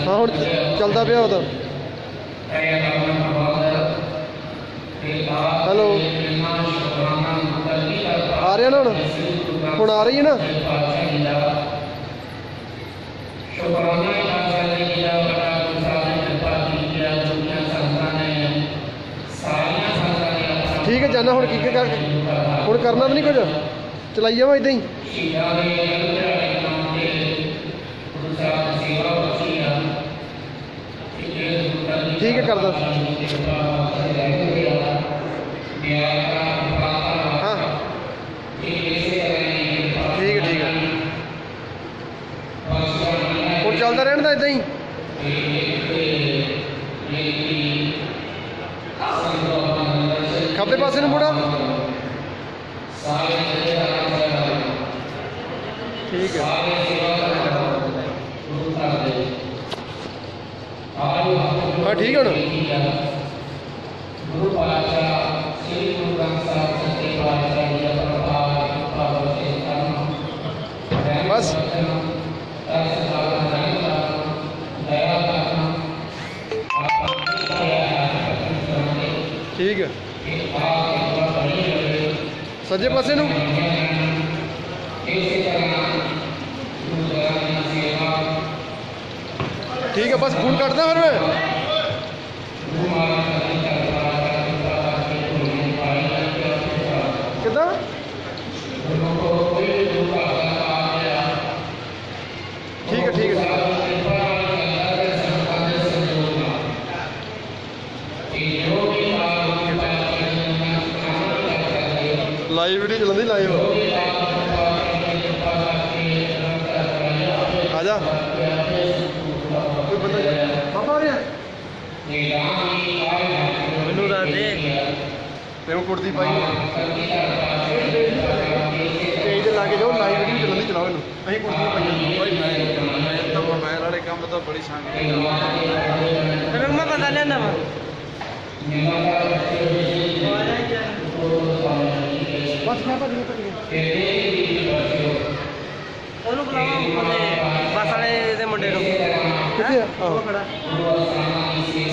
हाँ हुण चलता पिया वो हेलो आ रहा ना हुण आ रही है ना ठीक है जाना हुण की कर हुण करना भी नहीं कुछ चलाई जावा इदां ही ठीक है कर दो हाँ ठीक है हुण चलता रहने दा इदां ही खब्बे पासे नूं मुड़ा ठीक है हाँ ठीक है ना बस ठीक है सज्जे पासे नूं ठीक है बस फोन कटदा फिर मैं कितना ठीक है लाइव वीडियो चलती लाइव आजा कोई बंदा पापा आ रहा मैनू दस दे तेरे कुर्ती पाई तेज लाके जाओ लाइव वीडियो चलती चलाओ इनू अहीं कुर्तियां पाई मैं वाले काम तो बड़ी शांति तेरे मैं पता लेना वा बस क्या पर ਉਹਨੂੰ ਬੁਲਾਵਾ ਬੱਸ ਵਾਲੇ ਦੇ ਮੁੰਡੇ ਨੂੰ ਕਿੱਥੇ ਆ ਉਹ ਖੜਾ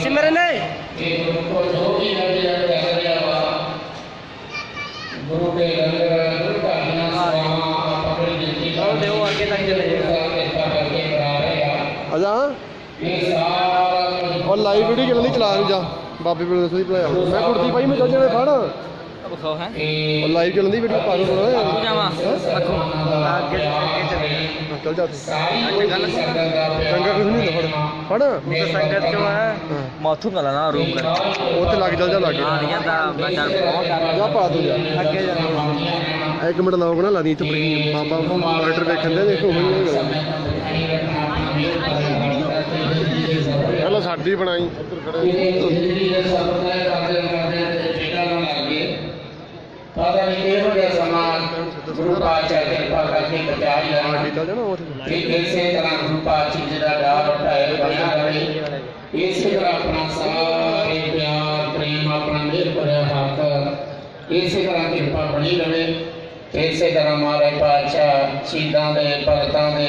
ਸਿਮਰਨ ਨੇ ਗੁਰੂ ਦੇ ਲੰਗਰ ਗੁਰੂ ਘਾਟੀਆਂ ਸਵਾਵਾਂ ਪਕੜ ਦਿੱਤੀ ਉਹ ਦੇਓ ਅੱਗੇ ਤੱਕ ਚਲੇ ਜਾਏਗਾ ਆਜਾ ਇਹ ਸਾਰਾ ਉਹ ਲਾਈਵ ਵੀਡੀਓ ਚੱਲਣੀ ਚਲਾ ਨੂੰ ਜਾ ਬਾਬੇ ਕੋਲ ਦੱਸੋ ਦੀ ਭਲਾਇਆ ਮੈਂ ਕੁੜਤੀ ਪਾਈ ਮੈਂ ਚੱਲ ਜਾਣਾ ਫੜ ਬਖਾਓ ਹੈ ਉਹ ਲਾਈਵ ਚੱਲਦੀ ਵੀਡੀਓ ਪਾ ਲਓ ਜਾਵਾਂ ਅੱਗੇ चल जाते चंगा कुछ नहीं फड़ संगत चो है माथू गला ना रूम कर ओते लग चल जा लग हां दा मैं चल पहुंच जा पा दो जा आगे जा एक मिनट लाओ ना ला दी इथे बाबा मॉनिटर देखन दे देखो हेलो साडी बनाई उधर खड़े पता नहीं केवल के समान गुरु पातशाह कृपा करके बचा लिया कि इसे तरह गुरु पातशाह जी का डाल उठाए बना रहे इसी तरह अपना सारे प्यार प्रेम अपना मेल भरा हाथ इसी तरह कृपा बनी रहे इसी तरह महाराज पातशाह शहीदां दे भगतां दे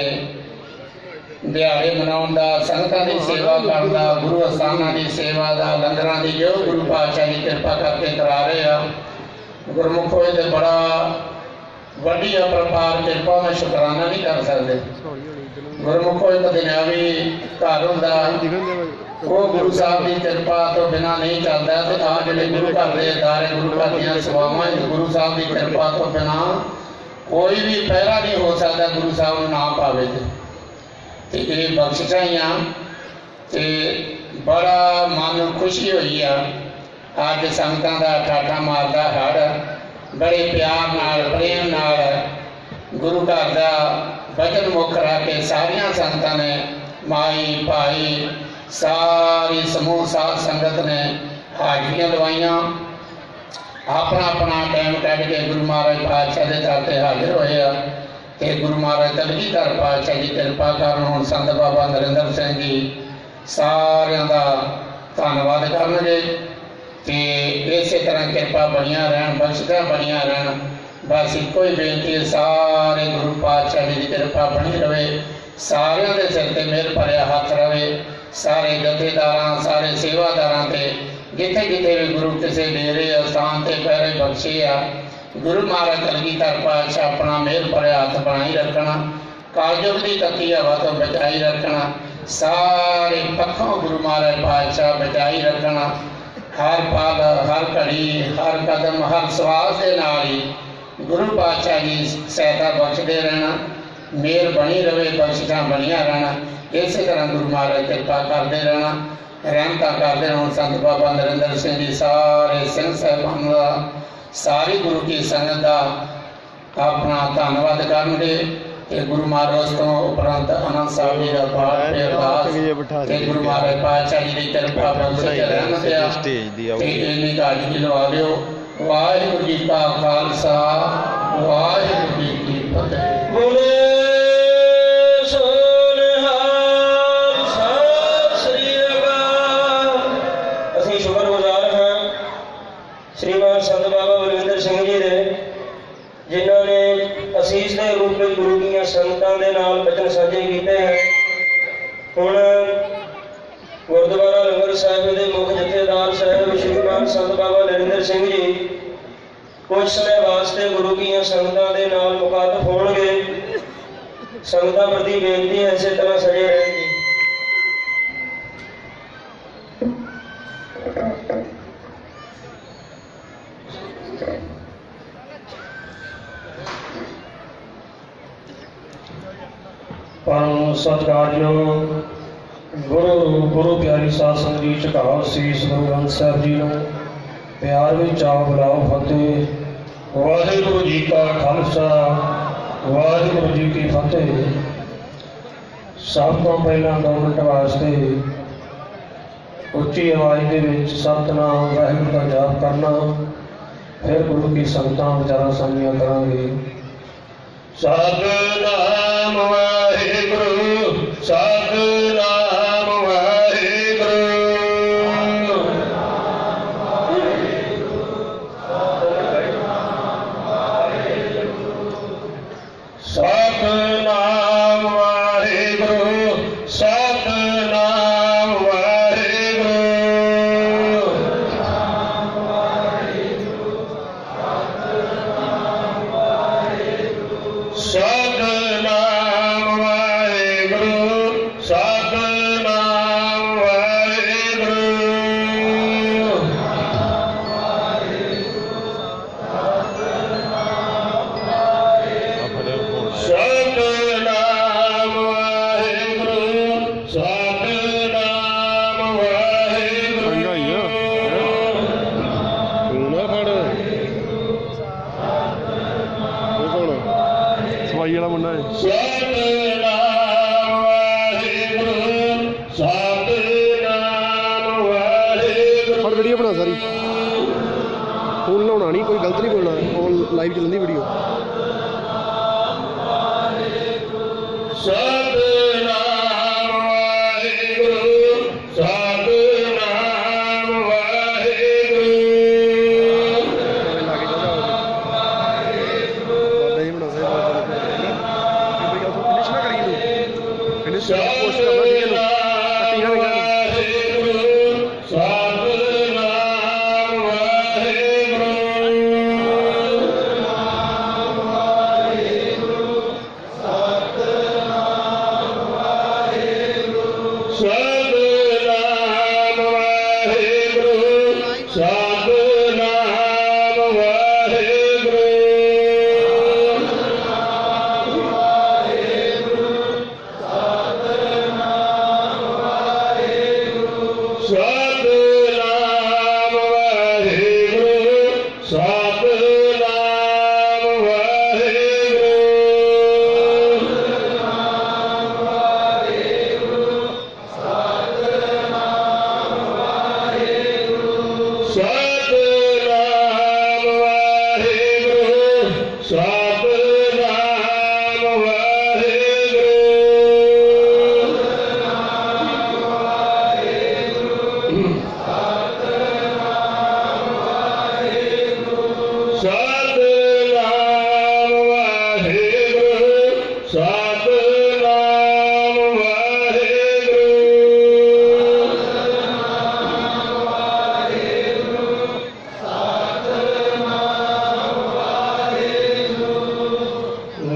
दिहाड़े मनाउण दा संगतां दी सेवा करन दा गुरु अस्थानां दी सेवा दा लंगरां दी जो गुरु पातशाह जी कृपा करके करा रहे आ गुरमुखो ये बड़ा वड्डी अपरपार कृपा में शुकराना नहीं कर सकते गुरमुखो एक दुनियावी घर हुंदा वो गुरु साहब की कृपा तो बिना नहीं चलता तो आज जो गुरु घर के अदारे गुरु घर दी सेवावां गुरु साहब की कृपा तो बिना कोई भी पहला नहीं हो सकता गुरु साहब नूं नाम पावे ते ये बख्शिशां ते बड़ा मन खुशी हुई है अज संगतां दा ठाठा मारदा हड़ बड़े प्यार नाल प्रेम नाल गुरु घर दा वचन मुख रख के सारियां संगतां ने माई भाई सारी समूह साध संगत ने हाजरियां लवाइयां अपना अपना टाइम कढ़ के गुरु महाराज पातशाह के दर ते हाजिर होए ते गुरु महाराज कलगीधर पातशाह जी कृपा करन हुण संत बाबा नरेंद्र सिंह जी सारियां दा धन्नवाद करनगे ते इसे तरह कृपा बनिया रहन बख्शिशां बनिया रहन बस इको ही बेनती है सारे गुरु पातशाह किरपा बनी रहे, सारिਆਂ ਦੇ सिर ते मेहर भरिया हथ रहे, सारे जथेदारां सारे सेवादारां ते जिथे जिथे भी गुरु किसी डेरे अस्थान ते पैरे बख्शे आ, गुरु महाराज कलगीधर पातशाह अपना मेहर भरिया हथ बनाई रखना, कालयुग की तत्ती हवा तो बचाई रखना, सारे पक्षों गुरु महाराज पातशाह बचाई रखना, हर पल हर घड़ी हर कदम हर सवास के नाल ही गुरु पातशाह जी सहायता बख्शते रहना, मेहर बनी रहे, बख्शिशां बनिया रहना, इस तरह गुरु महाराज कृपा करते रहना, रहमत करते रहना। संत बाबा नरेंद्र सिंह जी सारे सिंह साहिबान का सारी गुरु की संगत का अपना धन्यवाद करनगे। गुरु महाराज तो उपरंत आनंद साहब जी का पाठ ते अरदास ते गुरु महाराज पातशाह जी की कृपा बख्श रहमत आ इन्नी गाड़ी जी लवा दिओ। वाहिगुरू जी का खालसा वाहिगुरू जी की फतेह। बोले श्रीमान संत बाबा बलविंदर सिंह जी ने जिन्होंने असीस के रूप में गुरु की संगतां दे नाल बचन साझे किए हैं। हुण गुरुद्वारा लंगर साहिब के मुख जथेदार साहब श्रीमान संत बाबा नरेंद्र सिंह जी कुछ समय वास्ते गुरु की संगतां दे नाल मुखातब होणगे। संगतां प्रति बेनती है इस तरह सजे रहेंगे। परम सत्कारयोग गुरु प्यारी साध संगत जी झुकाओ शीश गुरु ग्रंथ साहिब जी को प्यार भी चाओ बुलाओ फतेह। वाहिगुरू जी का खालसा वाहिगुरू जी की फतेह। सब तो पहला 2 मिनट वास्ते उच्ची आवाज के विच सतनाम वाहिगुरू का जाप करना, फिर गुरु की संगतां विचारां साझियां करांगे। सतनाम वाहिगुरू सतनाम वाहिगुरू सतनाम वाहिगुरू सतनाम वाहिगुरू सतनाम वाहिगुरू सतनाम वाहिगुरू सतनाम वाहिगुरू सतनाम वाहिगुरू सवाई वाला मुंडा है। सतनाम वाहिगुरू सतनाम वाहिगुरू। और वीडियो बना सारी फोन लाना नहीं, कोई गलत नहीं बोलना, और लाइव चलती वीडियो। सतनाम वाहिगुरू सतनाम वाहिगुरू। सतनाम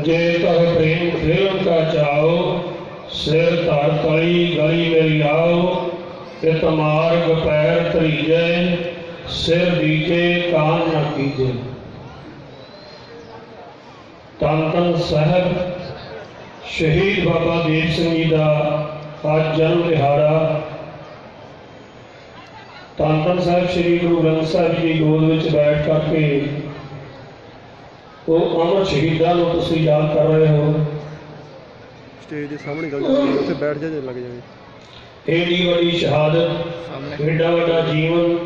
जे कह प्रेम फिल्म का चाओ, सिर धर तली गली मेरी आओ, इत मार्ग पैर तरीजे, सिर दीजे कान न कीजे। धन धन साहब शहीद बाबा दीप सिंह जी का आज जन्म दिहाड़ा। धन धन साहब श्री गुरु ग्रंथ साहब जी की गोद में बैठ करके वो अमर शहीदों को तुसीं याद कर रहे हो। स्टेज के सामने गल उत्थे बैठ जा लग जाए। एडी बड़ी शहादत, एडा वड्डा जीवन,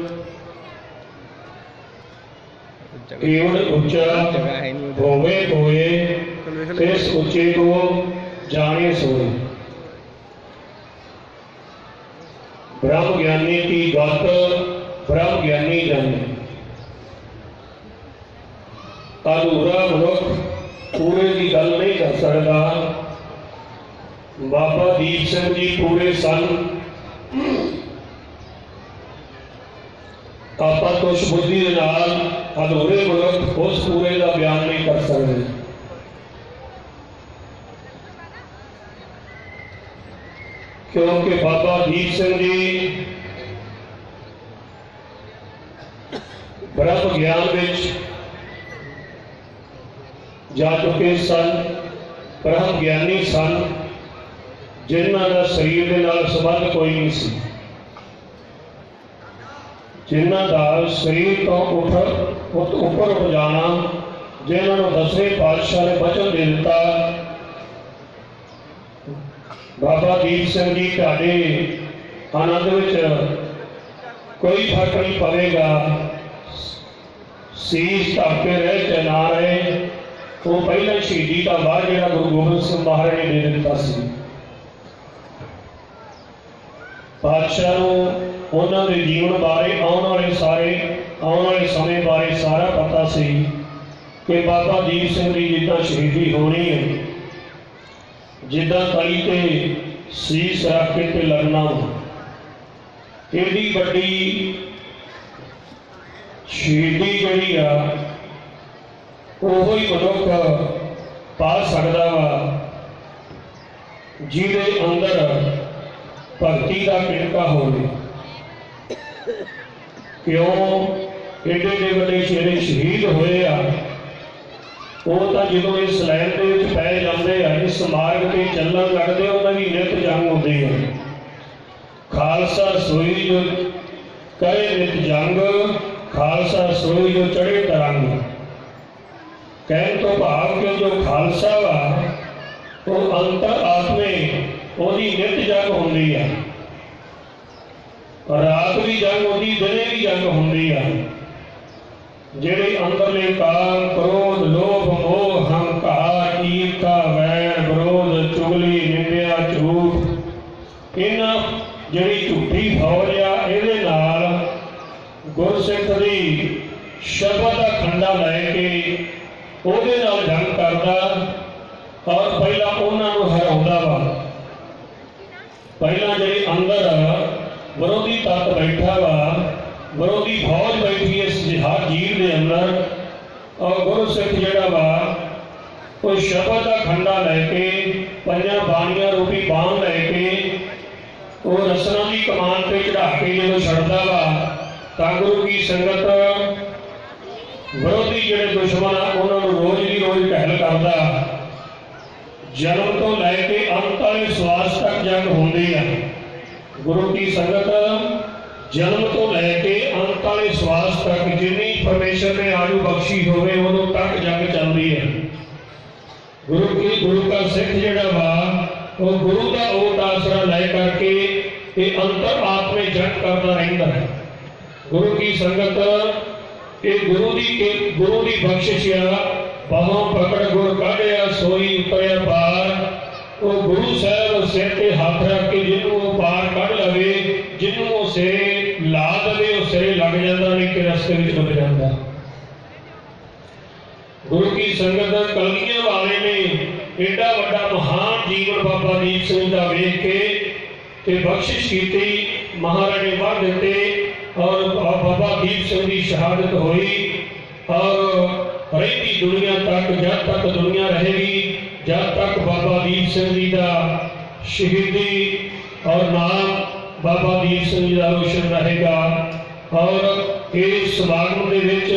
केवल उच्चा होवे होए, इस उच्चे को जाने सोए। ब्रह्म ज्ञानी की गत ब्रह्म ज्ञानी जाने। अधूरा मनुख पूरे की गल नहीं कर सकता। बाबा दीप सिंह जी पूरे सन। आपा तुष बुद्धि दे नाल अधूरे मनुख उस पूरे का बयान नहीं कर सकते। क्योंकि बाबा दीप सिंह जी ब्रह्म ज्ञान विच जा चुके सन, ब्रह्म ज्ञानी सन, जिन्हों का शरीर के नाल संबंध कोई नहीं सी, जिन्हों का शरीर तो उपर उठ जाना, जिन्होंने 10वें पातशाह ने वचन दे दिता, बाबा दीप सिंह जी तुहाडे आनंद विच कोई फर्क नहीं पवेगा। शीश ढक के रहे चाहे ना रहे, वो पहले शहीदी का बाद जो गुरु गोबिंद सिंह महाराज ने दे दिता सी। पातशाह नूं उन्होंने जीवन बारे आने वाले समय बारे सारा पता सी कि बाबा दीप सिंह की जिदा शहीदी होनी है, जिदा तली ते शीश रख के ते लगना, एडी वड्डी शहीदी जिहड़ी आ वही मनुख पा सकता वा जिहदे अंदर भगती का किणका होवे। क्यों एडे एडे वड्डे शेरे शहीद होए आ, वो तो जो इस लैन के पै जाते हैं, इस मार्ग से चलन लगते उन्होंने नित जंग होती है। खालसा सोई जो करे नित जंग, खालसा सोई जो चढ़े तरंग। कहने तो भाव कि जो खालसा वा वो अंतर आत्मे ओदी नित जंग होंदी है, रात भी जंग होती, दिने भी जंग होंदी है। जेड़े अंदरले काम क्रोध लोभ मोह हंकार ईर्खा वैर विरोध चुगली निंदिया झूठ, इन्हां जिहड़ी झूठी फौज आ इहदे नाल गुरसिख दी शब्द का खंडा लैके ਉਹਦੇ ਨਾਲ ਜੰਗ करदा और पहला उन्होंने हराउंदा वा। पहला जिहड़े अंदर विरोधी तत्त बैठा वा, विरोधी फौज बैठी इस जिहाद जीर के अंदर, और गुरु सिख जिहड़ा वा कोई शब्द का खंडा लैके पंजां बाणियां रूपी बाण लैके वो रसना की कमान पे चढ़ा के जो छड़दा वा, तां गुरु की संगत विरोधी जिहड़े दुश्मन आ उन्होंने रोज की रोज टहल करदा। जन्म तो लैके अंत वाले श्वास तक जंग होंदी है। गुरु की संगत जन्म तो लैके अंत वाले श्वास तक जिन्नी परमेश्वर ने आयु बख्शी होवे उदों तक जंग चलती है। गुरु का सिख जिहड़ा वा वो गुरु का ओट आसरा लै करके ये अंतर आत्मे जंग करता रहिंदा है। गुरु की संगत ये गुरु की बख्शिश आ। बाहों पकड़ गुर काढ़िया सोई उतरिया पार। वो गुरु साहब सिर ते हाथ रख के जिन्हों वो पार कढ़ लवे, जिन्हों वो सिरे ला दे वो सिरे लग जाता, नहीं कि रस्ते में डुब जाता। गुरु की संगत कलगियां वाले ने एडा वड्डा महान जीवन बाबा दीप सिंह का वेख के ते बख्शिश की, महाराज ने वध दिते और बाबा दीप सिंह की शहादत हुई और ਰਹਿੰਦੀ ਦੁਨੀਆ तक, जब तक दुनिया रहेगी, जब तक बाबा दीप सिंह जी का शहीदी और नाम बाबा दीप सिंह जी का रोशन रहेगा। और इस समागम के विच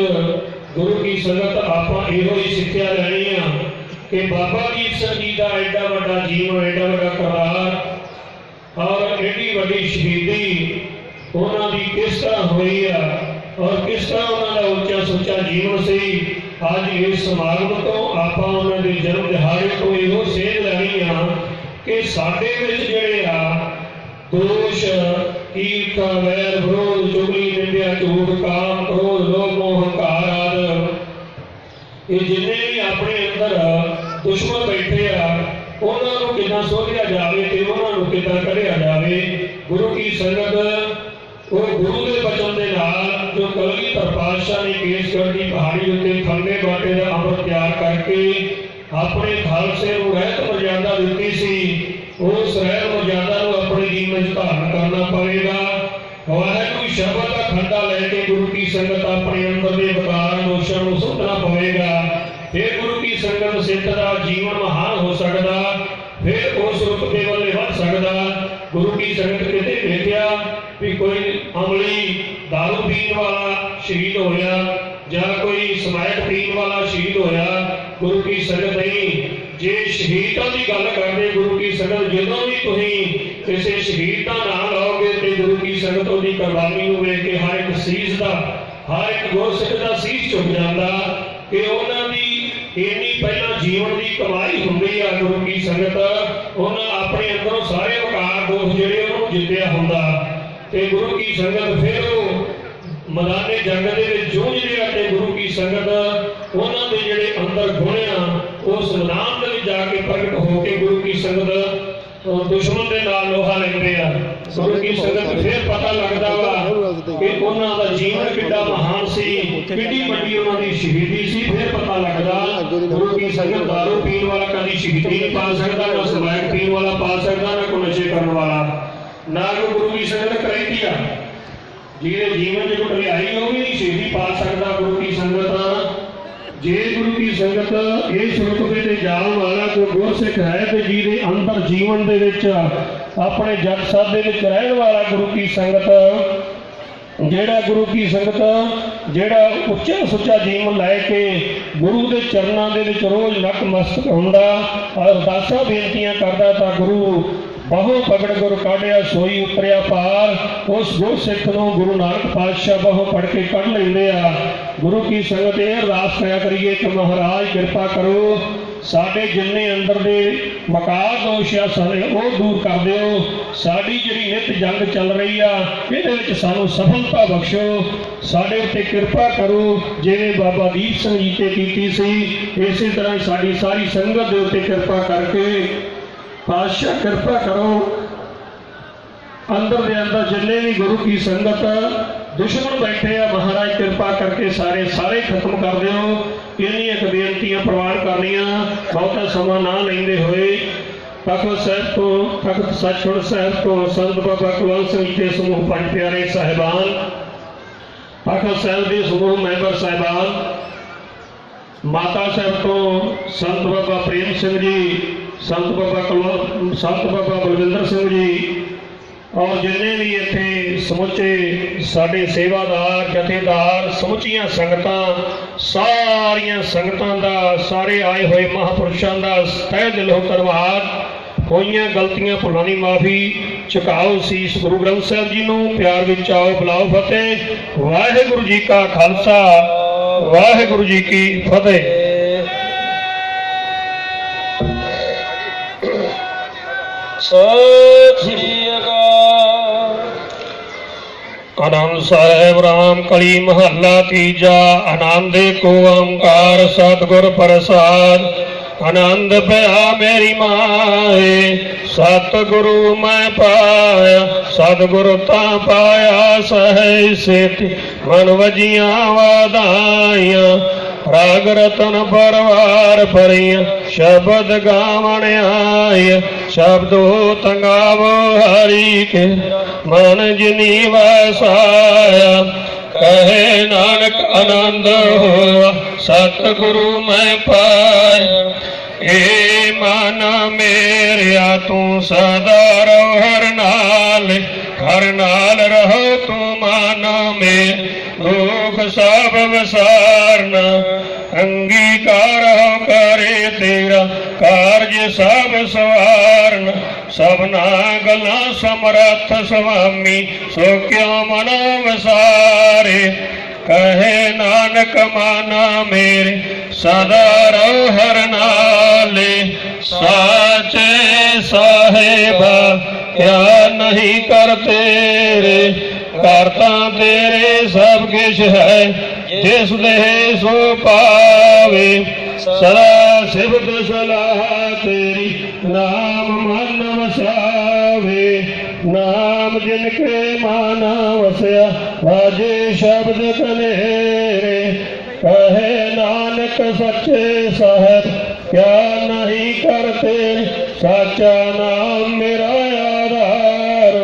गुरु की संगत आपां इहो ही सिੱਖਿਆ ਲੈਣੀ आ कि बाबा दीप सिंह जी का एडा वड्डा जीवन, एडा वड्डा किरदार और एडी वड्डी शहीदी उन्हां दी किस तरह हुई आ और किस तरह उन्हां दा उच्चा सुच्चा जीवन सी। अज इस समागम तो आपां उन्हां दे जन्म दिहाड़े तो इहो सेध लेनी आ कि साडे विच जिहड़े आ दोष, ईर्खा, वैर, विरोध, चुगली, निंदिया, झूठ, काम, क्रोध, लोभ, मोह, हंकार आदि ये जिन्ने भी अपने अंदर दुश्मन बैठे आ उन्होंने कितना सोधिया जाए ते उन्होंने कितना कढ़िया जाए। गुरु की संगत वो गुरु के बचन के नाल जो कलगीधर पातशाह ने केसगढ़ की पहाड़ी उत्ते खंडे बाटे का अमृत तैयार करके अपने खालसे को रहत मर्यादा दी सी, उस रहत मर्यादा को अपने जीवन में धारण करना पड़ेगा। वाहिगुरू शब्द का खंडा लेके गुरु की संगत अपने अंदर के विकार दोषों को सुधना पवेगा। फिर गुरु की संगत सिद्ध का जीवन महान हो सकता, फिर उस रुतबे वाले बढ़ सकता। गुरु की संगत किते देखिया भी कोई अमली दारू पीण वाला शहीद होया या कोई समैक पीण वाला शहीद होया, गुरु की संगत नहीं। जे शहीदां की गल करते गुरु की संगत जदों भी तुसीं किसी शहीद का नाम लाओगे तो गुरु की संगत की कुर्बानी को वेख के हर एक सीस का, हर एक गुरसिख का सीस झुक जाता कि उन्होंने इन्नी पहला जीवन की कमाई होंगी आ। गुरु की संगत उन्हें अपने अंदरों सारे वकार दोष जिहड़े उन्होंने जितया होंदा ते गुरु की संगत फिर मैदाने जंग दे जूझदे आ ते गुरु की संगत उन्होंने जिहड़े अंदर गुण आ उस मैदान में जाके प्रगट होकर गुरु की संगत दुश्मन के नाल लोहा लेंदे आ। गुरु की संगत फिर पता लगता वा कि उन्हां दा जीवन कितना महान सी, कितनी बड़ी उन्हां दी शहीदी सी। फिर पता लगता गुरु की संगत दारू पीण वाला कभी शहीदी नहीं पा सकता, ना समैक पीण वाला पा सकता, ना कोई नशे करने वाला, ना कोई गुरु की संगत करैंदी आ जिहदे जीवन च कोई आई हो भी नहीं शहीदी पा सकता। गुरु की संगत जे गुरु की संगत इस रुतबे ते जाण वाला कोई गुरसिख है तो जिहदे अंदर जीवन दे विच अपने जग साधे विच रहण वाला गुरु की संगत जेड़ा गुरु की संगत जेड़ा उच्चा सुच्चा जीवन लैके गुरु के चरणों के विच रोज नतमस्तक हुंदा और अरदासां बेनतियां करदा तां गुरु बहु पगड़ गुरु काढ़िया सोई उतरिया पार। उस गुरसिख नूं गुरु नानक पातशाह बहु पढ़ के कढ़ लैंदे आ। गुरु की संगत ये अरदास करिया करिए कि महाराज कृपा करो साडे जिन्ने अंदर दे वकार दोष आ सारे वो दूर कर दिओ। साडी जिहड़ी नित जंग चल रही आ इहदे विच सानूं सफलता बख्शो, साडे उत्ते कृपा करो जिवें बाबा दीप सिंह जी ते कीती सी इसी तरह साडी सारी संगत दे उत्ते कृपा करके पातशाह कृपा करो। अंदर दे अंदर जिन्ने भी गुरु की संगत दुश्मन बैठे आ महाराज कृपा करके सारे सारे खत्म कर दिओ। इन्हीं एक बेनतियां प्रवान करनियां बहुता समा ना लेंदे होए तखत साहिब तो तखत सचखंड साहिब तो संत बाबा कुलवंत सिंह के समूह पंज प्यारे साहिबान, तखत साहिब के समूह मैंबर साहिबान, माता साहब तो संत बाबा प्रेम सिंह जी, संत बाबा बलविंदर सिंह जी और जिन्ने भी इत्थे समुचे साडे सेवादार जथेदार समुचियां संगतां सारियां संगतां दा सारे आए हुए महापुरुषों का तहे दिलों धन्नवाद। होइयां गलतियां भुलां दी माफ़ी, झुकाओ सीस गुरु ग्रंथ साहिब जी नूं, प्यार विच आओ बुलाओ फतेह। वाहिगुरू जी का खालसा वाहिगुरू जी की फतेह। सत श्री अकाल। आनंद साहिब राम कली महला तीजा। आनंद को ओंकार सतगुर प्रसाद। आनंद पया मेरी माए सतगुरु मैं पाया, सतगुरु ता पाया सहज सेति मन वजियां वाधाइयां। राग रतन परवार भरिया शब्द गावण आय, शब्दो तंगावो हरि के मन जिनी वसाया। ਕਹੇ ਨਾਨਕ ਆਨੰਦ ਹੋਆ ਸਤਿਗੁਰੂ ਮੈਂ ਪਾਇਆ। ਏ ਮਨ ਮੇਰਿਆ ਤੂੰ ਸਦਾ ਰਹੋ ਹਰ ਨਾਲ ਰਹੋ ਤੂੰ ਮਨ ਮੇ ਦੁਖ ਸਭ ਵਿਸਾਰਨ। ਅੰਗੀਕਾਰ ਹੋ ਕਰੇ ਤੇਰਾ ਕਾਰਜ ਸਭ ਸਵਾਰਨ। ਸਭਨਾ ਗੱਲਾਂ ਸਮਰੱਥ ਸੁਆਮੀ ਸੋ ਕਿਉ ਮਨੋ ਵਿਸਾਰੇ। ਕਹੇ ਨਾਨਕ ਮਨ ਮੇਰੇ ਸਦਾ ਰਹੋ ਹਰ ਨਾਲੇ। ਸਾਚੇ ਸਾਹਿਬਾ ਕਿਆ ਨਹੀਂ ਕਰ ਤੇਰੇ ਕਰਤਾ ਤੇਰੇ ਸਭ ਕਿਛ ਹੈ ਜਿਸ ਦੇ ਸੋ ਪਾਵੇ। ਸਦਾ ਸਿਫਤ ਸਲਾਹ ਤੇਰੀ ਨਾਮ ਮਨ ਵਸਾਵੇ। ਨਾਮ ਜਿਨ ਕੇ ਮਨ ਵਸਿਆ ਵਾਜੇ ਸ਼ਬਦ ਕਨੇਰੇ। ਕਹੇ ਨਾਨਕ ਸੱਚੇ ਸਾਹਿਬ ਕਿਆ ਨਹੀਂ ਕਰਤੇ। ਸਾਚਾ ਨਾਮ ਮੇਰਾ ਆਧਾਰ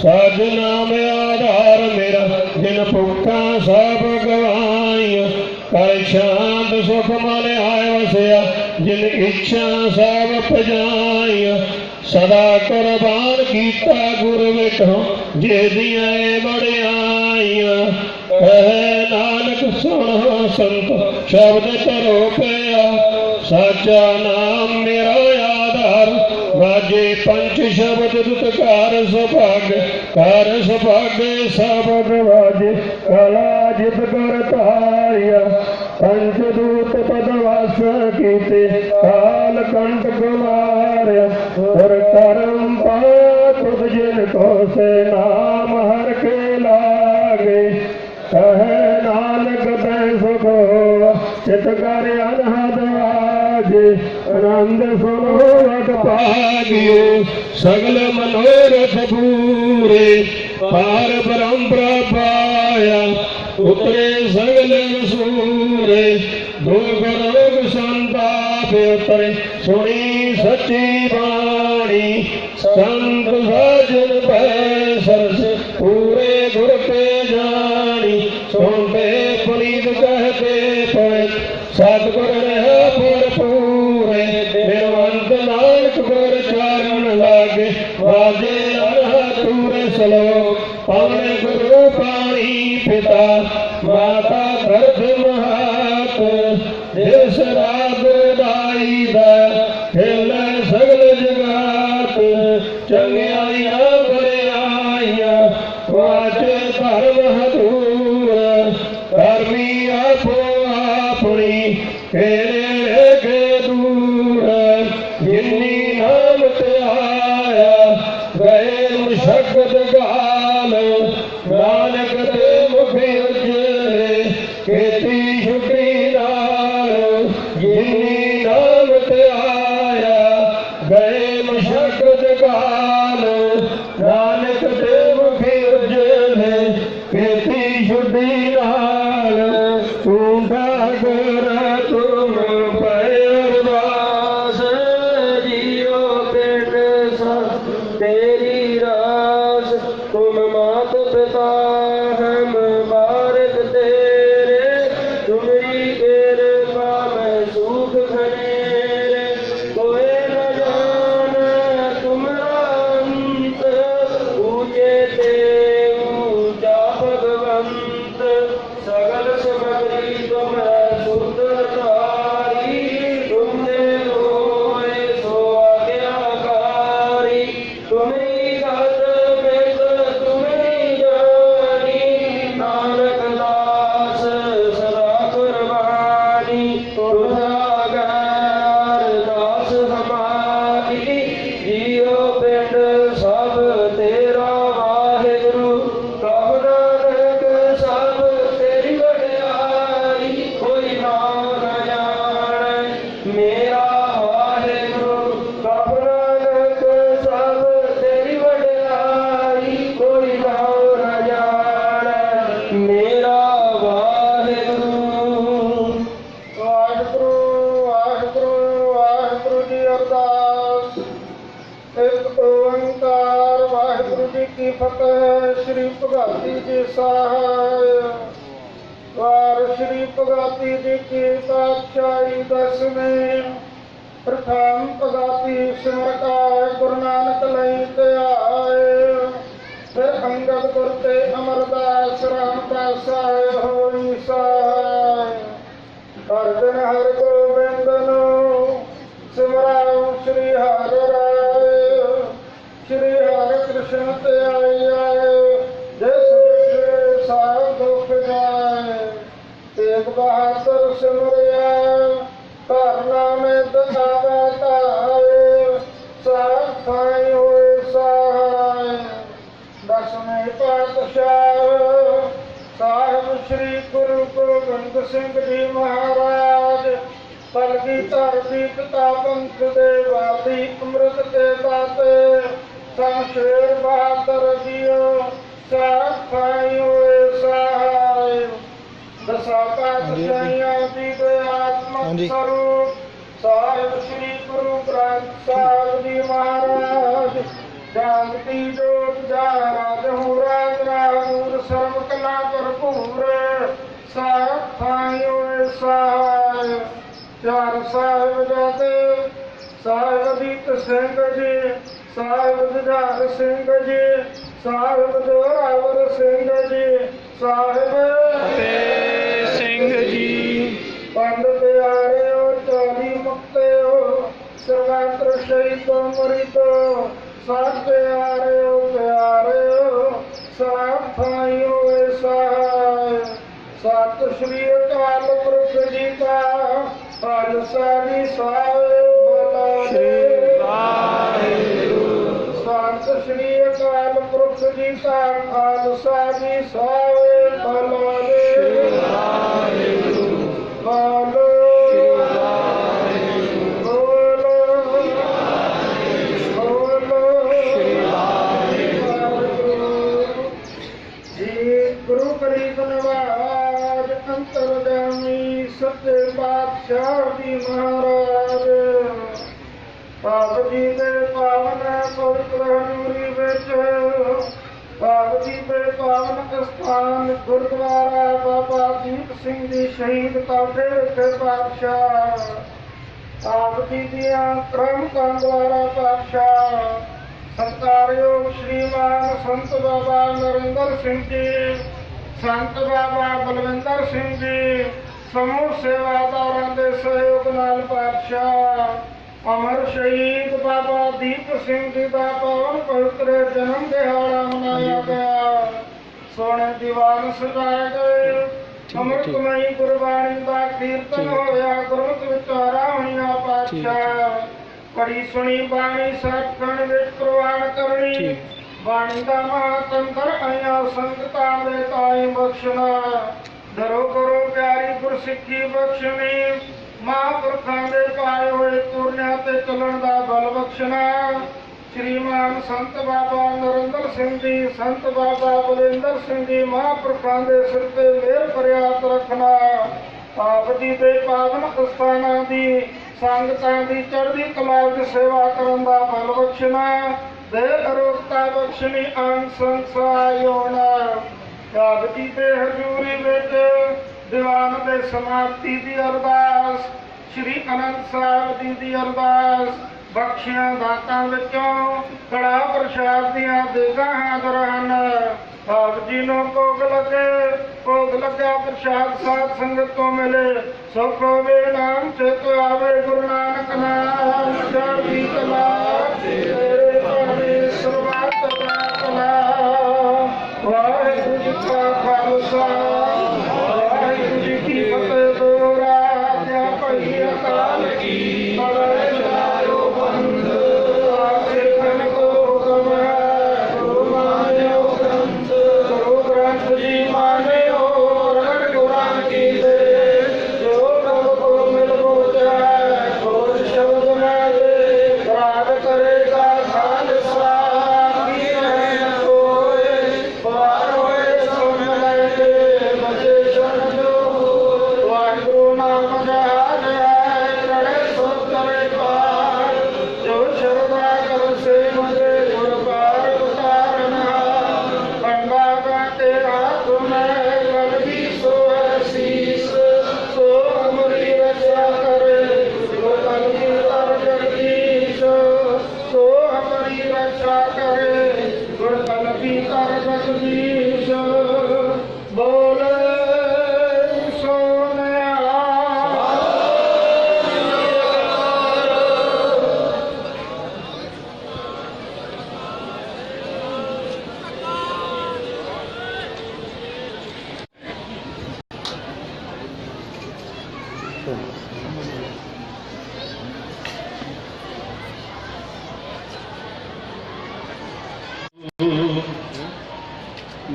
ਸਾਜ ਨਾਮ ਆਧਾਰ ਮੇਰਾ। ਜਿਨ ਭੁੱਖਾਂ ਸਭ ਗਵਾਈਆਂ ਕਰ ਸ਼ਾਂਤ ਸੁਖ ਮਨ ਆਇ ਵਸਿਆ। ਜਿਨ ਇੱਛਾ ਸਭ ਪਜਾਈਆਂ ਸਦਾ ਕੁਰਬਾਨ ਕੀਤਾ ਗੁਰ ਵਿਟੋ ਜੇ ਦੀਆਂ ਵਡਿਆਈਆਂ। ਕਹੇ ਨਾਨਕ ਸੁਣੋ ਸੰਤ ਸ਼ਬਦ ਧਰੋ ਪਿਆ। ਸਾਚਾ ਨਾਮ ਮੇਰਾ ਆਧਾਰ ਵਾਜੇ ਪੰਚ ਸ਼ਬਦ ਦੁਤਕਾਰ ਸੁਭਾਗ ਸਬਦ ਵਾਜੇ ਕਲਾ ਜਿਤ ਕਰ ਧਾਰਿਆ। ਪੰਚ ਦੂਤ ਪਦ ਵਾਸ ਕੀਤੇ ਕਾਲ ਕੰਟ ਗੁਮਾਰਿਆ। ਹਰ ਕਰਮ ਪਾਇਆ ਤੁਧ ਜਿਨ ਕੋ ਸੇ ਨਾਮ ਹਰ ਕੇ ਲਾਗੇ। ਕਹੇ ਨਾਨਕ ਤੈ ਸੁਖ ਚਿਤ ਕਰ ਅਨਹਦ ਆਜੇ। ਆਨੰਦ ਸੁਨੋ ਵਡ ਭਾਗਿਓ ਸਗਲ ਮਨੋਰਥ ਪੂਰੇ। ਪਾਰ ਬ੍ਰਹਮ ਪ੍ਰਭਾਇਆ ਉਤਰੇ ਸਗਲ ਵਸੂਰੇ। ਦੁਖ ਰੋਗ ਸੰਤਾਪ ਉਤਰੇ ਸੁਣੀ ਸੱਚੀ ਬਾਣੀ। ਸੰਤ ਸਾਜਨ ਪੈ ਸਰਸ ਪੂਰੇ ਗੁਰ ਤੇ ਜਾਣੀ। ਸੁਣਤੇ ਪੁਨੀਤ ਕਹਤੇ ਪਏ ਸਤਿਗੁਰ ਰਹਿ ਭਰਪੂਰੇ। ਨਿਰਵੰਤ ਨਾਨਕ ਗੁਰ ਚਾਰਨ ਲਾਗੇ ਵਾਜੇ ਅਨਹਤੁਰ ਸਲੋਕ। ਪਵਨ ਗੁਰੂ ਪਾਣੀ ਪਿਤਾ ਮਾਤਾ ਧਰਤ ਮਹਾਤ। ਜਿਸ ਰਾਗ ਦਾਈ ਦਾ ਖੇਲੇ ਸਗਲ ਜਗਾਤ। ਚੰਗਿਆਈਆਂ ਬਰਿਆਈਆਂ ਵਾਚੇ ਧਰਮ ਹਦੂਰ। ਕਰਮੀ ਆਪੋ ਆਪਣੀ ਤੇਰੇ ਕੇ ਦੂਰ। ਜਿਨੀ ਨਾਮ ਤੇ ਆਇਆ ਗਏ ਮੁਸ਼ਕਤ ਗਾਲ। ਨਾਨਕ ਦੇ ਮੁਖ ਉਜਲੇ ਕੀਤੀ ਛੁਟੀ ਨਾਲ। ਜਿਨੀ ਨਾਮ ਤੇ ਆਇਆ ਗਏ ਮੁਸ਼ਕਤ ਗਾਲ। ਨਾਨਕ ਦੇ ਮੁਖ ਉਜਲੇ ਕੀਤੀ ਛੁਟੀ ਨਾਲ। ਤੂੰ ਦਾਗਰ ਤੁਮ ਪੈ ਅਰਦਾਸ ਜੀਓ ਪਿੰਡ ਸਭ ਤੇਰੀ ਰਾਸ। ਤੁਮ ਮਾਤ ਪਿਤਾ ਹਮ ਬਾਰਕ ਤੇਰੇ। ਤੁਮਰੀ ਕਿਰਪਾ ਮੈਂ ਸੁਖ ਖਨੇਰੇ। ਕੋਏ ਨ ਜਾਣੈ ਤੁਮਰਾ ਅੰਤ ਊਚੇ ਤੇ ਊਚਾ ਭਗਵੰਤ। ਸਗਲ ਸਮਗਰੀ ਤੁਮਰਾ ਸੁਧ ਧਾਰੀ। ਤੁਮਨੇ ਹੋਏ ਸੋ ਆਗਿਆਕਾਰੀ। ਤੁਮਰੀ ਗਤ ਬਿਤ ਤੁਮਰੀ ਜਾਨੀ। ਨਾਨਕ ਦਾਸ ਸਦਾ ਕੁਰਬਾਨੀ। ਤੁਧਾ ਗੈਰ ਦਾਸ ਹਮਾਰੀ। ਜੀਉ ਪਿੰਡ ਸਭ ਤੇਰਾ ਵਾਹਿਗੁਰੂ। ਕਹੋ ਨਾਨਕ ਸਭ ਤੇਰੀ ਵਡਿਆਈ। ਕੋਈ ਨਾਮ ਨ ਜਾਣੈ ਮੇਰਾ ਵਾਹਿਗੁਰੂ। ਕਹੋ ਨਾਨਕ ਸਭ ਤੇਰੀ ਵਡਿਆਈ। ਕੋਈ ਨਾਮ ਨ ਜਾਣੈ ਮੇਰਾ ਵਾਹਿਗੁਰੂ। ਵਾਹਿਗੁਰੂ ਵਾਹਿਗੁਰੂ ਵਾਹਿਗੁਰੂ ਜੀ ਅਰਦਾਸ। ਇੱਕ ਓੰਕਾਰ ਵਾਹਿਗੁਰੂ वाहिगुरु जी की फतेह। श्री भगवती जी सहाय। वार श्री भगवती जी की पातशाही दसवीं। प्रथम भगवती सिमरकाय गुरु नानक लई ते आए। फिर अंगद गुर ते अमरदास रामदास आए होई सहाय। हर दिन हर गोबिंद नो सिमराओ श्री हरि राय। श्री हरि कृष्ण ते आए जिस जिस सार दुख जाए। तेग बहादुर सिमरिया घर नानक आवा ताए। साथ थाई होए सहाय। दसवें पातशाह साहिब श्री गुरु गोबिंद सिंह जी महाराज। कलगी धरती पिता पंथ दे वादी अमृत के दाते। शमशेर बहादुर जियो साथ खाई होए सहाय। दसा पातशाहियां जी दे आत्मक स्वरूप साहिब श्री गुरु ग्रंथ साहिब जी महाराज। जानती जोत जहाराज राज राहूर सर्व कला भरपूर। साथ खाई होए सहाय। चार साहिबजादे साहिब अजीत सिंह जी साहिब जुझार सिंह जी साहिब जोरावर सिंह जी साहिब फतेह सिंह जी। पंड प्यारे हो चौली मुक्ते हो सर्वत्र शहीद मृत। सब प्यारे हो साथ थाई होए सहाय। सत श्री अकाल पुरख जी का खालसा जी साहिब सत श्री अकाल पुरख जी का खालसा जी साहिब गुरु गरीब नवाज अंतरगामी सच्चे बादशाह जी महाराज। आप जी दे पावन पवित्र हजूरी विच आप जी दे पावन स्थान गुरुद्वारा बाबा दीप सिंह जी शहीद काफे विखे पातशाह। आप जी दियां क्रमकां द्वारा पातशाह सत्कारयोग श्रीमान संत बाबा नरेंद्र सिंह जी संत बाबा बलविंदर सिंह जी समूह सेवादारां दे सहयोग नाल पातशाह अमर शहीद बाबा दीप सिंह जी का पावन पवित्र जन्म दिहाड़ा मनाया गया। सोने दीवान सजाए गए। अमृतमयी गुरबाणी का कीर्तन होया। गुरमत विचारा होइया पातशाह। बड़ी सुनी बाणी सचखंड विच प्रवान करनी। बाणी का महातंत्र आया संगतां दे ताई बख्शना। दरो करो प्यारी गुरसिੱਖੀ बख्शनी। महापुरखां दे पाए होए तुरनियां ते चलन दा बल बख्शना। श्रीमान संत बाबा नरेंद्र सिंह जी संत बाबा बलिंदर सिंह जी महापुरखां दे सिर ते मेहर फरियाद रखना। आप जी दे पावन अस्थानां दी संगतां दी चढ़दी कला विच सेवा करन दा बल बख्शना। दे अरोगता बख्शनी अंग संग सहाय होना। आप जी दे हजूरी विच दीवान दे समाप्ति दी अरदास श्री अनंद साहिब जी दी अरदास। बख्शियां दातां विचों कड़ा प्रसाद दियां देगां हाज़र हन। आप जी नूं भोग लग्या प्रसाद साध संगत तो मिले। सुख होवे नाम चेत आवे गुरु नानक नाम चढ़दी कला। तेरे भावे सर्वत कला। वाहिगुरू जी का खालसा वाहिगुरू जी की फतेह। दोहरा आज्ञा पई अकाल की बड़ायो बंद। आखिर को हुक्म है गुरु मान्यो ग्रंथ। गुरु ग्रंथ जी मान्यो रगड़ गुरान की दे। जो प्रभु को मिल बोझा खोज शब्द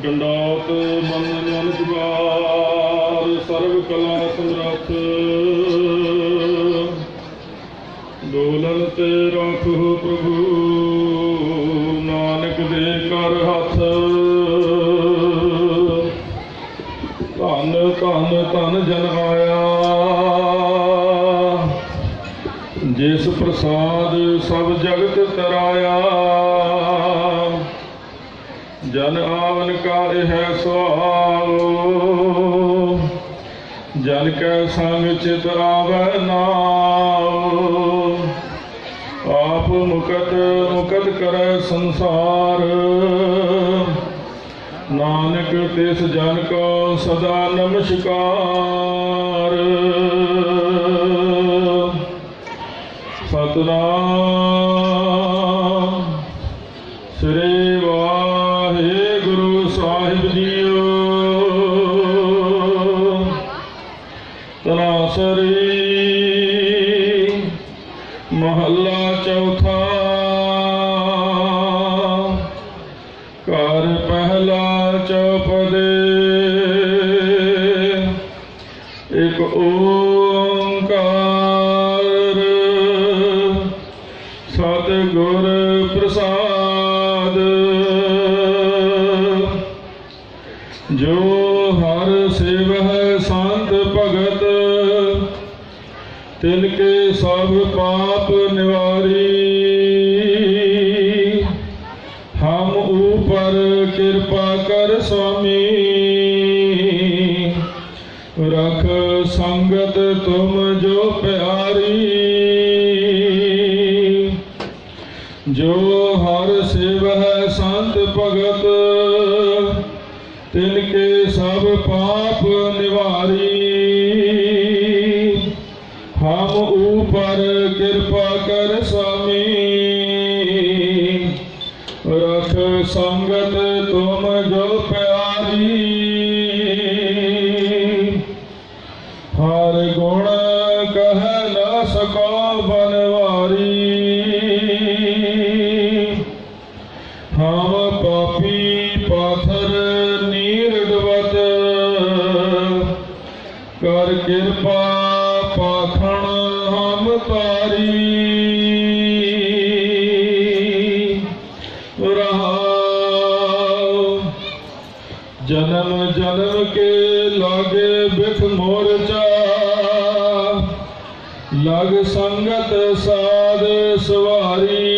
ਡੰਡਾਤ ਬੰਨ ਅਨੁਪਕਾਰ ਸਰਬ ਕਲਾ ਸਮਰੱਥ ਡੋਲਨ ਤੇ ਰੱਖੋ ਪ੍ਰਭੂ ਨਾਨਕ ਦੇ ਕਰ ਹੱਥ ਧੰਨ ਧੰਨ ਧੰਨ ਜਨ ਆਇਆ ਜਿਸ ਪ੍ਰਸਾਦ ਸਭ ਜਗਤ ਤਰਾਇਆ ਜਨ ਆਵਨ ਕਾ ਇਹ ਸੁਆਉ ਜਨ ਕੈ ਸੰਗ ਚਿਤ ਆਵੈ ਨਾਉ ਆਪ ਮੁਕਤ ਮੁਕਤ ਕਰੈ ਸੰਸਾਰ ਨਾਨਕ ਤਿਸ ਜਨ ਕੋ ਸਦਾ ਨਮਸਕਾਰ ਸਤਨਾਮ ਸ੍ਰੀ ਵਾਹਿਗੁਰੂ ਸਾਹਿਬ ਜੀਓ ਤਨਾਸਰੀ ਮਹੱਲਾ ਚੌਥਾ ਘਰ ਪਹਿਲਾ ਚੌਪਦੇ ਇੱਕ ਓੰਕਾਰ ਸਤਿਗੁਰ ਪ੍ਰਸਾਦ ਜੋ ਹਰ ਸੇਵਹਿ ਸੰਤ ਭਗਤ ਤਿਨ ਕੇ ਸਭ ਪਾਪ ਨਿਵਾਰੀ ਹਮ ऊपर कृपा कर स्वामी रख संगत तुम जो प्यारी जो हर सेवह संत भगत तिनके सब पाप निवारी हम ऊपर कृपा कर स्वामी रख संगत तुम जो प्यारी हर गुण कह न सको बनवारी हम पापी पाथर नीर डुबत कर कृपा पाखण हम तारी जन्म जन्म के लागे बिख मोरचा लग संगत साध सवारी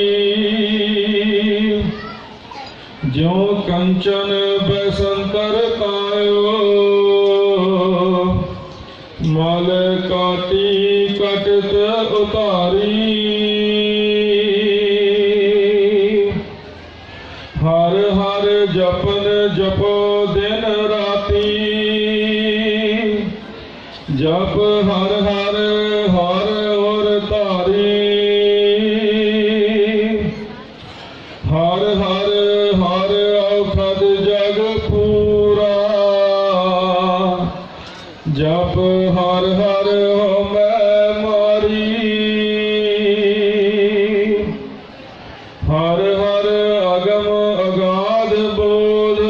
ज्यों कंचन बसंतर तायो माल काटी कटत उतारी हर हर जपन जपो दिन राती जप हर हर हर और तारी हर हर हर औखद जग पूरा जप हर हर हो मैं मारी हर हर अगम अगाध बोध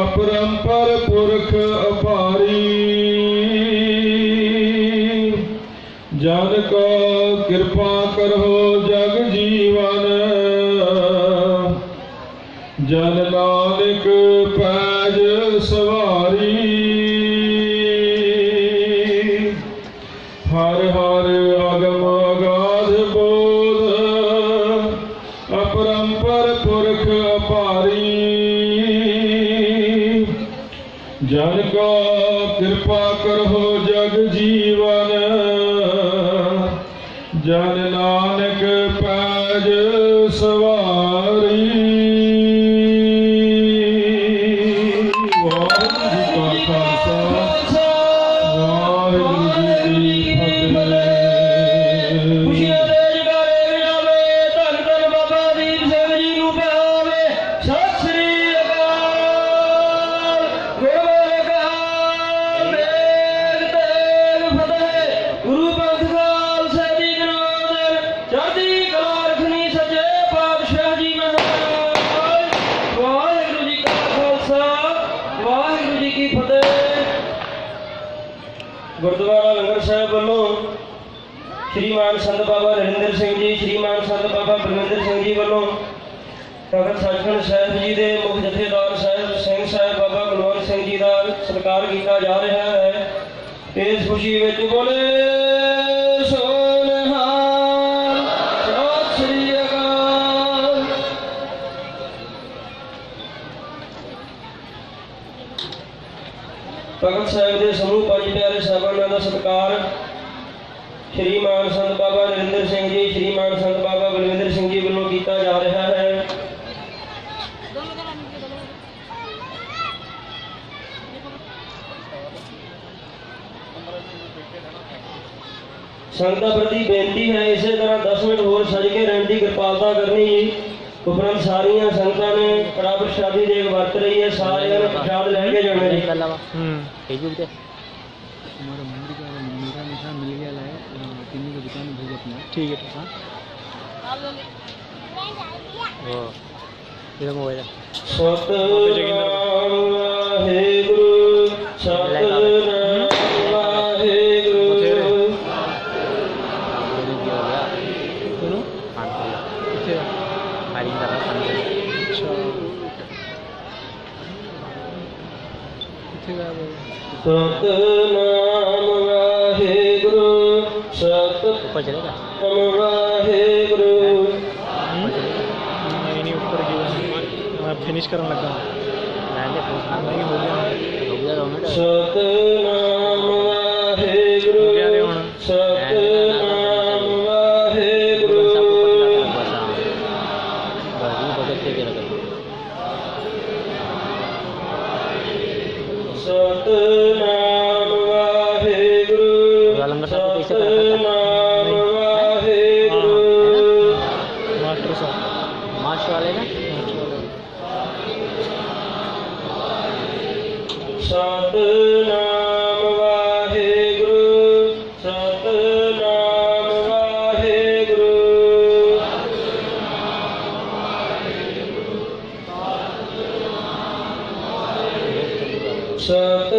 अपरंपर पुरख अपारी जन को कृपा करो जग जीवन जन नानक पैज सवारी हर हर अगम अगाध बोध अपरंपर पुरख अपारी जन को कृपा करो जग जीवन जन नानक पैज सवारी वाहिगुरू जी का खालसा वाहिगुरू जी की फतेह। खुशियां दे जगारे विरावे धन धन बाबा दीप सिंह जी नूं पावे सत श्री अकाल गुरु अकाल मेघ तेग फतेह गुरु पंथ खालसा जी नाम चढ़दी कला रखनी सच्चे पातशाह जी महाराज। ਗੁਰਦੁਆਰਾ ਲੰਗਰ ਸਾਹਿਬ ਵੱਲੋਂ ਸ਼੍ਰੀਮਾਨ ਸੰਤ ਬਾਬਾ ਨਰਿੰਦਰ ਸਿੰਘ ਜੀ, ਸ਼੍ਰੀਮਾਨ ਸੰਤ ਬਾਬਾ ਬਲਵਿੰਦਰ ਸਿੰਘ ਜੀ ਵੱਲੋਂ ਤਖ਼ਤ ਸੱਚਖੰਡ ਸਾਹਿਬ ਜੀ ਦੇ ਮੁੱਖ ਜਥੇਦਾਰ ਸਾਹਿਬ ਸਿੰਘ ਸਾਹਿਬ ਬਾਬਾ ਕੁਲਵੰਤ ਸਿੰਘ ਜੀ ਦਾ ਸਤਿਕਾਰ ਕੀਤਾ ਜਾ ਰਿਹਾ ਹੈ। ਇਸ ਖੁਸ਼ੀ ਵਿੱਚ ਬੋਲੇ ਸੋਨਿਹਾਲ, ਸਤਿ ਸ੍ਰੀ ਅਕਾਲ। ਤਖ਼ਤ ਸਾਹਿਬ ਦੇ ਸਮੂਹ ਪੰਜ ਪਿਆਰੇ ਸਾਹਿਬਾਨਾਂ ਦਾ ਸਤਿਕਾਰ ਸ਼੍ਰੀਮਾਨ ਸੰਤ ਬਾਬਾ ਨਰਿੰਦਰ ਸਿੰਘ ਜੀ, ਸ਼੍ਰੀਮਾਨ ਸੰਤ ਬਾਬਾ ਬਲਵਿੰਦਰ ਸਿੰਘ ਜੀ ਵੱਲੋਂ ਕੀਤਾ ਜਾ ਰਿਹਾ ਹੈ। ਸੰਗਤਾਂ ਪ੍ਰਤੀ ਬੇਨਤੀ ਹੈ ਇਸੇ ਤਰ੍ਹਾਂ 10 ਮਿੰਟ ਹੋਰ ਸਜ ਕੇ ਰਹਿਣ ਦੀ ਕਿਰਪਾਲਤਾ ਕਰਨੀ ਜੀ। ਉਪਰੰਤ ਸਾਰੀਆਂ ਸੰਗਤਾਂ ਨੇ ਕੜਾ ਪ੍ਰਸ਼ਾਦੀ ਦੇਗ ਵਰਤ ਰਹੀ ਹੈ, ਸਾਰਿਆਂ ਨੇ ਪ੍ਰਸ਼ਾਦ ਲੈ ਕੇ ਜਾਣਾ ਜੀ। फेसबुक पे हमारा मंदिर का मेरा निशान मिल गया है, किन्नी की दुकान भेज अपना। ठीक है हाँ वो मेरा मोबाइल है। सतनाम वाहेगुरु, सतनाम वाहेगुरु। सुनो किसे हारी का अच्छा किसे गया वो सतनाम वाहेगुरु, ऊपर चलेगा सतनाम वाहेगुरु। नहीं ऊपर गया मैं फिनिश करने लगा नहीं हो गया 2 मिनट सतनाम वाहेगुरु, सतनाम वाहेगुरु। सतनाम वाहेगुरु, सतनाम वाहेगुरु। मास्टर साहब मास्टर वाले ना सतनाम वाहेगुरु, सतनाम वाहेगुरु। सत